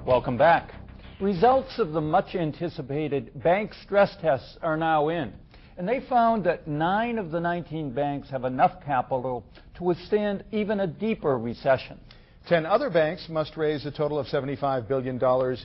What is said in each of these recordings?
Welcome back. Results of the much anticipated bank stress tests are now in, and they found that 9 of the 19 banks have enough capital to withstand even a deeper recession. 10 other banks must raise a total of $75 billion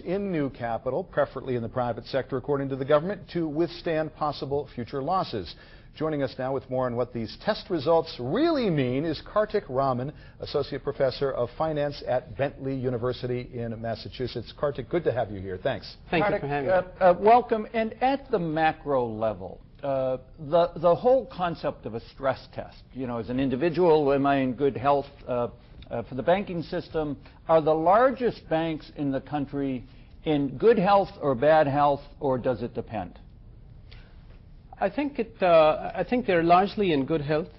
in new capital, preferably in the private sector, according to the government, to withstand possible future losses. Joining us now with more on what these test results really mean is Kartik Raman, Associate Professor of Finance at Bentley University in Massachusetts. Kartik, good to have you here. Thanks. Thank you for having me. Welcome. And at the macro level, the whole concept of a stress test, you know, as an individual, am I in good health? For the banking system, are the largest banks in the country in good health or bad health, or does it depend? I think they're largely in good health.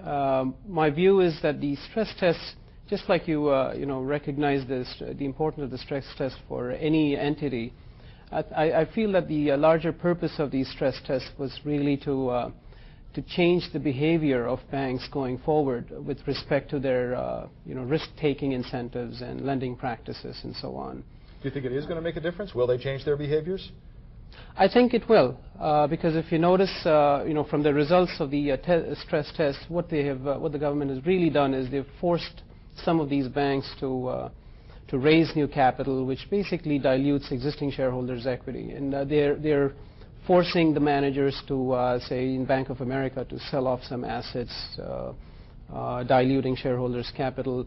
My view is that the stress tests, just like you recognize the importance of the stress test for any entity, I feel that the larger purpose of these stress tests was really to change the behavior of banks going forward with respect to their risk-taking incentives and lending practices and so on. Do you think it is going to make a difference? Will they change their behaviors? I think it will, because if you notice, from the results of the stress test, what the government has really done is they've forced some of these banks to raise new capital, which basically dilutes existing shareholders' equity, and they're forcing the managers to, say, in Bank of America, to sell off some assets, diluting shareholders' capital.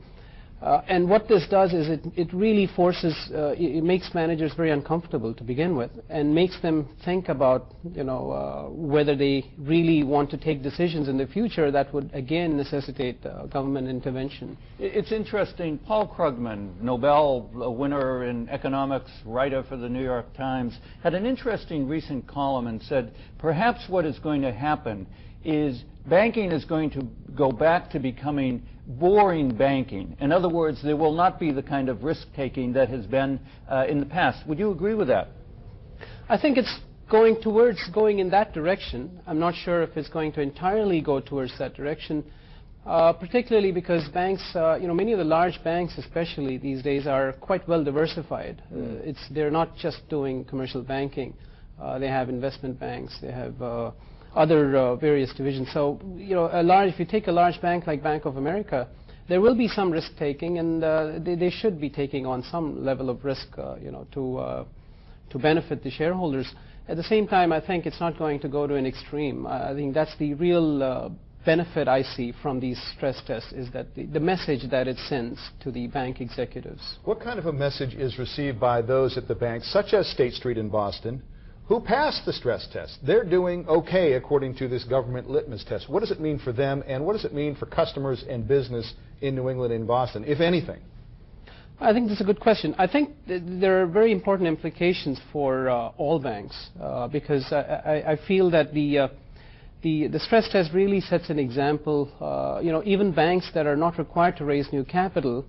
And what this does is it really forces, it makes managers very uncomfortable to begin with, and makes them think about, whether they really want to take decisions in the future that would, again, necessitate government intervention. It's interesting. Paul Krugman, Nobel winner in economics, writer for the New York Times, had an interesting recent column and said, perhaps what is going to happen is banking is going to go back to becoming boring banking. In other words, there will not be the kind of risk-taking that has been in the past. Would you agree with that? I think it's going in that direction. I'm not sure if it's going to entirely go towards that direction, particularly because banks, many of the large banks especially these days are quite well diversified. They're not just doing commercial banking. They have investment banks. They have other various divisions. So, if you take a large bank like Bank of America, there will be some risk taking, and they should be taking on some level of risk, to benefit the shareholders. At the same time, I think it's not going to go to an extreme. I think that's the real benefit I see from these stress tests, is that the message that it sends to the bank executives. What kind of a message is received by those at the banks, such as State Street in Boston, who passed the stress test? They're doing okay according to this government litmus test. What does it mean for them, and what does it mean for customers and business in New England and Boston, if anything? I think that's a good question. I think there are very important implications for all banks, because I feel that the stress test really sets an example. Even banks that are not required to raise new capital,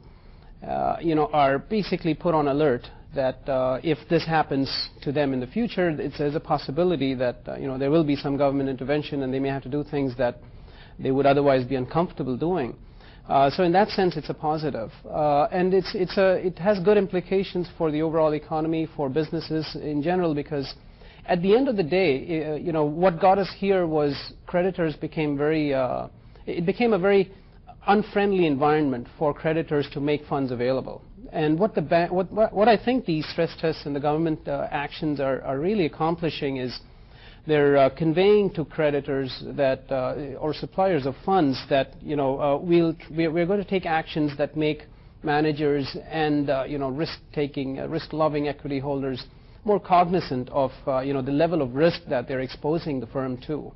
are basically put on alert that if this happens to them in the future, there's a possibility that there will be some government intervention, and they may have to do things that they would otherwise be uncomfortable doing. So in that sense, it's a positive, and it has good implications for the overall economy, for businesses in general, because at the end of the day, what got us here was creditors became it became a very unfriendly environment for creditors to make funds available. And what I think these stress tests and the government actions are really accomplishing is they're conveying to creditors that or suppliers of funds that we're going to take actions that make managers and risk-loving equity holders more cognizant of the level of risk that they're exposing the firm to.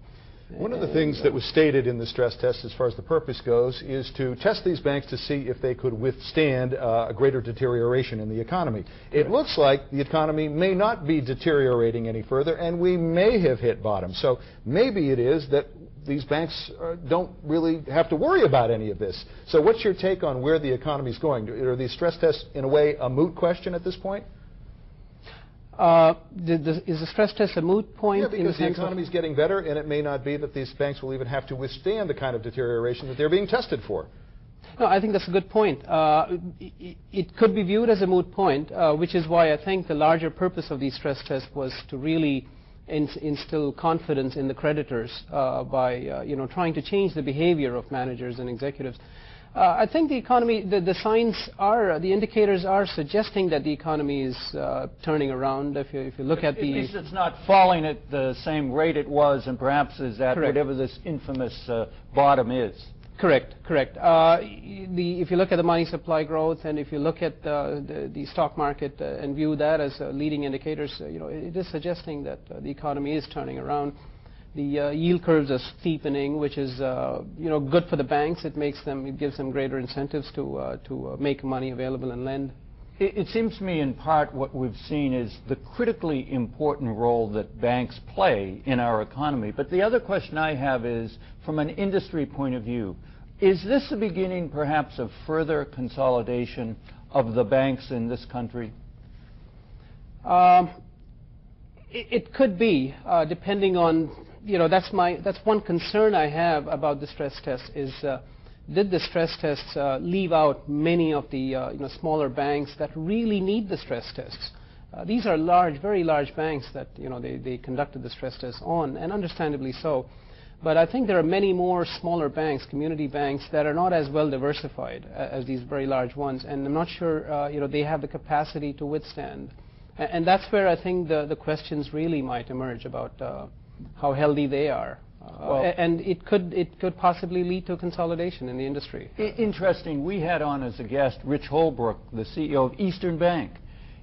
One of the things that was stated in the stress test, as far as the purpose goes, is to test these banks to see if they could withstand a greater deterioration in the economy. It looks like the economy may not be deteriorating any further, and we may have hit bottom. So maybe it is that these banks don't really have to worry about any of this. So what's your take on where the economy is going? Are these stress tests, in a way, a moot question at this point? Is the stress test a moot point? Yeah, because the economy is getting better, and it may not be that these banks will even have to withstand the kind of deterioration that they're being tested for. No, I think that's a good point. It could be viewed as a moot point, which is why I think the larger purpose of these stress tests was to really instill confidence in the creditors by trying to change the behavior of managers and executives. I think the economy, the signs are, the indicators are suggesting that the economy is turning around. If you look at the... At least it's not falling at the same rate it was, and perhaps is at Correct. whatever this infamous bottom is. Correct. If you look at the money supply growth, and if you look at the stock market and view that as leading indicators, it is suggesting that the economy is turning around. The yield curves are steepening, which is good for the banks. It gives them greater incentives to make money available and lend. It seems to me, in part, what we've seen is the critically important role that banks play in our economy. But the other question I have is, from an industry point of view, is this the beginning, perhaps, of further consolidation of the banks in this country? It could be, depending on, that's one concern I have about the stress test is, did the stress tests leave out many of the smaller banks that really need the stress tests? These are large, very large banks that they conducted the stress tests on, and understandably so. But I think there are many more smaller banks, community banks, that are not as well diversified as these very large ones, and I'm not sure they have the capacity to withstand. And that's where I think the questions really might emerge about how healthy they are. And it could possibly lead to consolidation in the industry. Interesting. We had on as a guest Rich Holbrook, the CEO of Eastern Bank.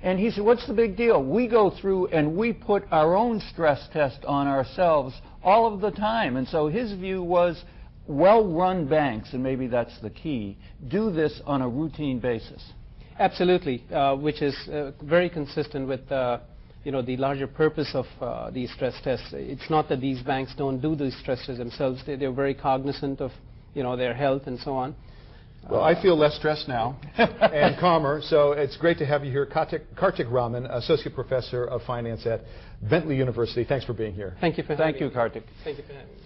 And he said, what's the big deal? We go through and we put our own stress test on ourselves all of the time. And so his view was, well-run banks, and maybe that's the key, do this on a routine basis. Absolutely, which is very consistent with the larger purpose of these stress tests. It's not that these banks don't do these stress tests themselves. They're very cognizant of their health and so on. Well, I feel less stressed now and calmer, so it's great to have you here. Kartik Raman, Associate Professor of Finance at Bentley University. Thanks for being here. Thank you for having me. Thank you, Kartik. Thank you for having me.